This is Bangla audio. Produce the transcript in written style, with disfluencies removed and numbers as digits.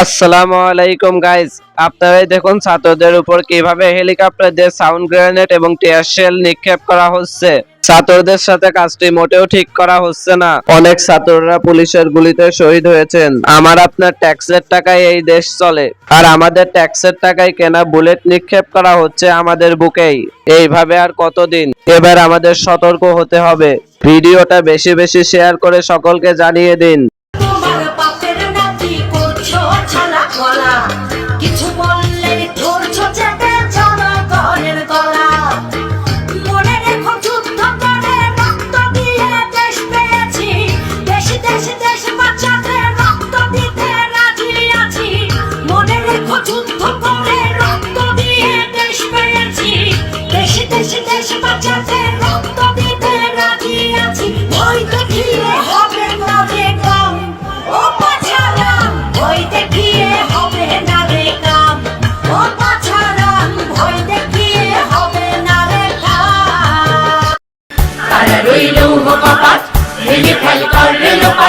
আসসালামু আলাইকুম গাইস, আপনারাই দেখুন ছাত্রদের উপর কিভাবে হেলিকপ্টার দিয়ে সাউন্ড গ্রেনেড এবং টিয়ার শেল নিক্ষেপ করা হচ্ছে। ছাত্রদের সাথে কাজটি মোটেও ঠিক করা হচ্ছে না। অনেক ছাত্ররা পুলিশের গুলিতে শহীদ হয়েছেন। আমার আপনার ট্যাক্সের টাকায় এই দেশ চলে, আর আমাদের ট্যাক্সের টাকায় কেনা বুলেট নিক্ষেপ করা হচ্ছে আমাদের বুকেই। এইভাবে আর কতদিন? এবার আমাদের সতর্ক হতে হবে। ভিডিওটা বেশি বেশি শেয়ার করে সকলকে জানিয়ে দিন। কিছু বললে ধরছো চেপে জনগণের গলা। মনে রেখো যুদ্ধ করে রক্ত দিয়ে দেশ পেয়েছি, দেশে দেশে দেশ বাঁচাতে রক্ত দিতে রাজি আছি। মনে রেখো যুদ্ধ করে রক্ত দিয়ে দেশ পেয়েছি, দেশে দেশে দেশ বাঁচাতে রক্ত দিতে রাজি আছি। ভয় দেখিয়ে হবে না রে কাম, ও বাঁচালাম ভয় দেখিয়ে হবে না রে কাম, ও বাঁচালাম ভয় দেখিয়ে হবে না রে কাম। তারা রইল কপাট ভেঙে ফেল করলে লোক